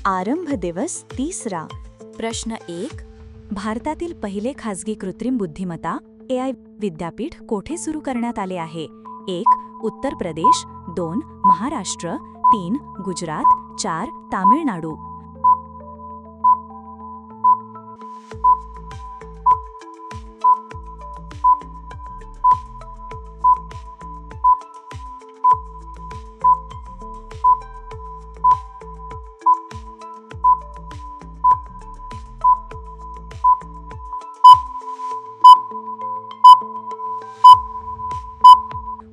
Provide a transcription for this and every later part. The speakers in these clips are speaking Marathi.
आरंभ दिवस 3रा। प्रश्न 1. भारतातील पहिले खासगी कृत्रिम बुद्धिमत्ता AI विद्यापीठ कोठे सुरू करण्यात आले आहे? 1. उत्तर प्रदेश, 2. महाराष्ट्र, 3. गुजरात, 4. तामिळनाडू.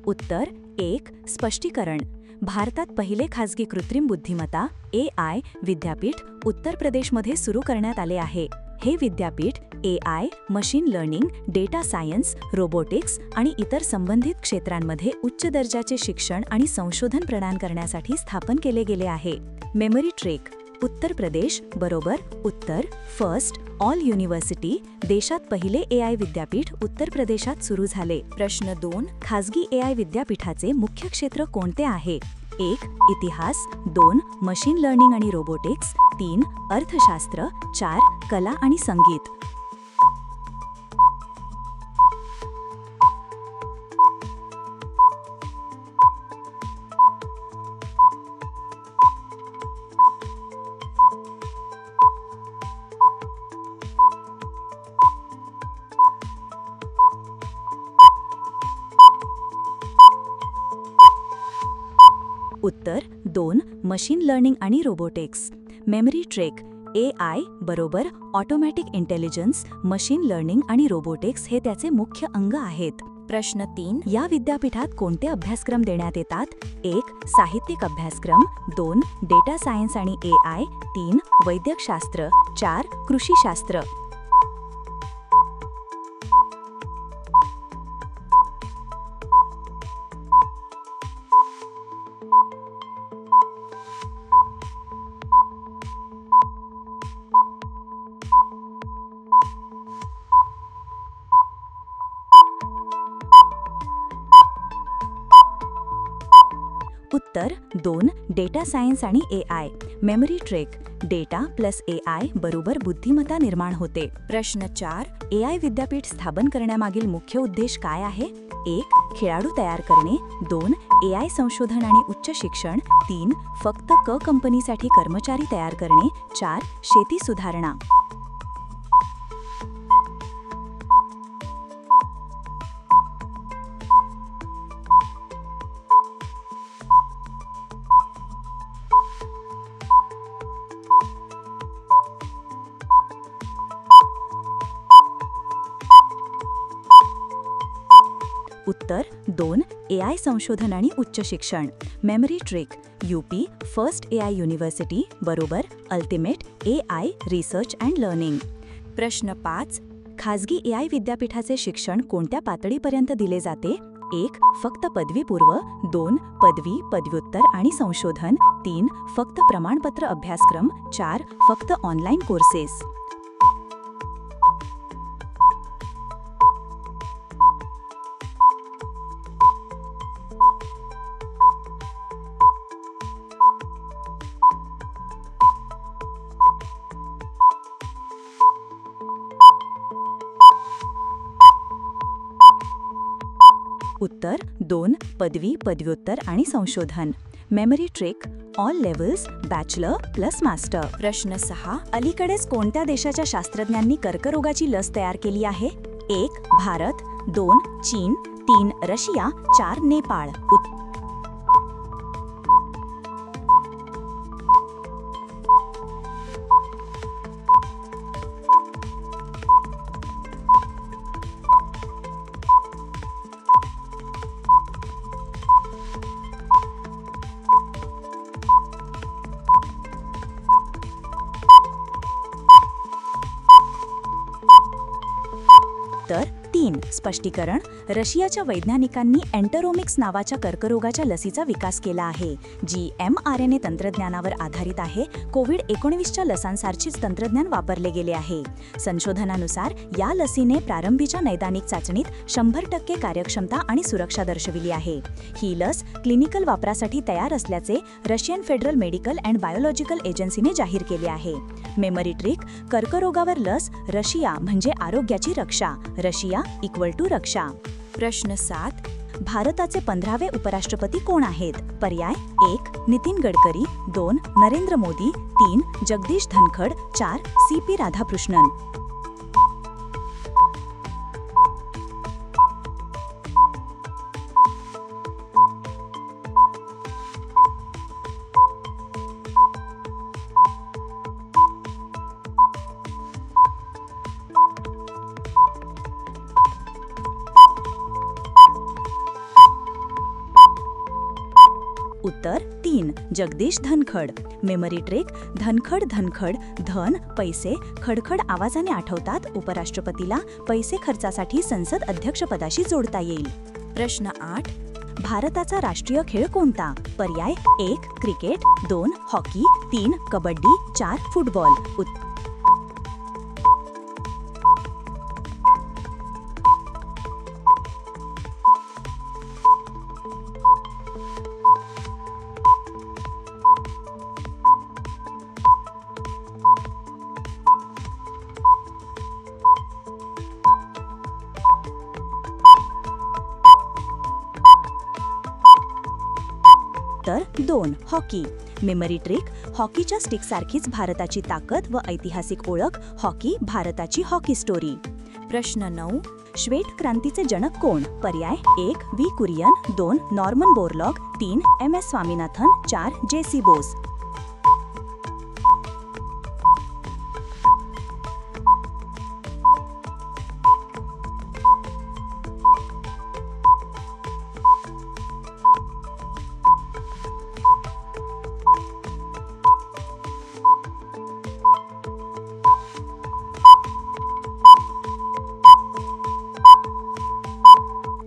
उत्तर 1. स्पष्टीकरण. भारतात पहिले खासगी कृत्रिम बुद्धिमत्ता AI विद्यापीठ उत्तर प्रदेशमध्ये सुरू करण्यात आले आहे. हे विद्यापीठ AI, machine learning, data science, robotics आणि इतर संबंधित क्षेत्रांमध्ये उच्च दर्जाचे शिक्षण आणि संशोधन प्रदान करण्यासाठी स्थापन केले गेले आहे. Memory track. उत्तर प्रदेश बरोबर उत्तर. First all university. देशात पहिले AI विद्यापीठ उत्तर प्रदेशात सुरू झाले. प्रश्न 2. खासगी AI विद्यापीठाचे मुख्य क्षेत्र कोणते आहे? 1. इतिहास, 2. मशीन लर्निंग आणि रोबोटिक्स, 3. अर्थशास्त्र, 4. कला आणि संगीत. उत्तर 2. मशीन लर्निंग आणि रोबोटिक्स. Memory track. AI बरोबर ऑटोमॅटिक इंटेलिजन्स, मशीन लर्निंग आणि रोबोटिक्स हे त्याचे मुख्य अंग आहेत. प्रश्न 3. या विद्यापीठात कोणते अभ्यासक्रम देण्यात येतात? 1. साहित्यिक अभ्यासक्रम, 2. डेटा सायन्स आणि AI, 3. वैद्यकशास्त्र, 4. कृषीशास्त्र. उत्तर 2. डेटा सायन्स आणि AI. Memory track. Data plus AI बरोबर बुद्धिमत्ता निर्माण होते. प्रश्न 4. AI विद्यापीठ स्थापन करण्यामागील मुख्य उद्देश काय आहे? 1. खेळाडू तयार करणे, 2. AI संशोधन आणि उच्च शिक्षण, 3. फक्त कंपनीसाठी कर्मचारी तयार करणे, 4. शेती सुधारणा. उत्तर 2. AI संशोधन आणि उच्च शिक्षण. Memory trick. UP first AI university बरोबर ultimate AI research and learning. प्रश्न 5. खासगी AI विद्यापीठाचे शिक्षण कोणत्या पातळीपर्यंत दिले जाते? 1. फक्त पदवीपूर्व, 2. पदवी, पदव्युत्तर आणि संशोधन, 3. फक्त प्रमाणपत्र अभ्यासक्रम, 4. फक्त ऑनलाईन कोर्सेस. उत्तर 2. पदवी, पदव्युत्तर आणि संशोधन. Memory trick. All levels, bachelor plus master. प्रश्न 6. अलीकडेच कोणत्या देशाच्या शास्त्रज्ञांनी कर्करोगाची लस तयार केली आहे? 1. भारत, 2. चीन, 3. रशिया, 4. नेपाळ. उत्तर 3 स्पष्टीकरण रशियाच्या वैज्ञानिकांनी एंटेरोमिक्स नावाच्या कर्करोगाच्या लसीचा विकास केला आहे, जी mRNA तंत्रज्ञानावर आधारित आहे. कोविड-19च्या लसांसारखीच तंत्रज्ञान वापरले गेले आहे. संशोधनानुसार या लसीने प्रारंभीच्या नैदानिक चाचणीत 100% कार्यक्षमता आणि सुरक्षा दर्शविली आहे. ही लस क्लिनिकल वापरासाठी तयार असल्याचे Russian federal medical and biological एजन्सीने जाहीर केले आहे. मेमरी ट्रिक कर्करोगावर लस रशिया म्हणजे आरोग्याची रक्षा, रशिया = रक्षा. प्रश्न 7 भारताचे 15वे उपराष्ट्रपती कोण आहेत? पर्याय 1 नितीन गडकरी, 2 नरेंद्र मोदी, 3 जगदीश धनखड, 4 CP राधाकृष्णन. उत्तर 3 जगदीश धनखड. मेमरी ट्रिक धनखड धनखड धन पैसे खडखड आवाजाने आठवतात. उपराष्ट्रपतीला पैसे खर्चासाठी संसद अध्यक्षपदाशी जोडता येईल. प्रश्न 8 भारताचा राष्ट्रीय खेळ कोणता? पर्याय 1 क्रिकेट, 2 हॉकी, 3 कबड्डी, 4 फुटबॉल. तर 2 हॉकी. मेमरी ट्रिक हॉकीच्या स्टिकसारखीच भारताची ताकद व ऐतिहासिक ओळख. हॉकी भारताची हॉकी स्टोरी. प्रश्न 9 श्वेत क्रांतीचे जनक कोण? पर्याय 1 V Kurien, 2 Norman Borlaug, 3 MS Swaminathan, 4 JC Bose.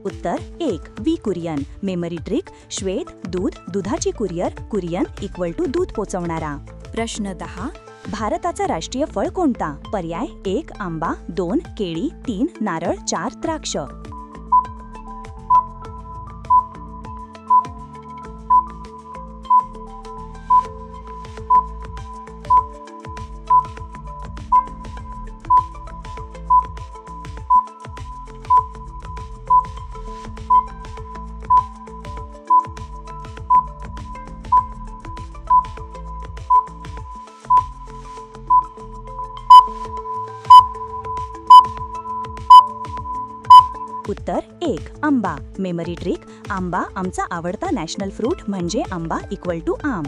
उत्तर 1 व्ही कुरियन. मेमरी ट्रिक श्वेत दूध, दुधाची कुरियन = दूध पोचवणारा. प्रश्न 10 भारताचा राष्ट्रीय फळ कोणता? पर्याय 1 आंबा, 2 केळी, 3 नारळ, 4 द्राक्ष. उत्तर 1 आंबा. मेमरी ट्रिक आंबा आमचा आवडता नॅशनल फ्रूट म्हणजे आंबा = आम.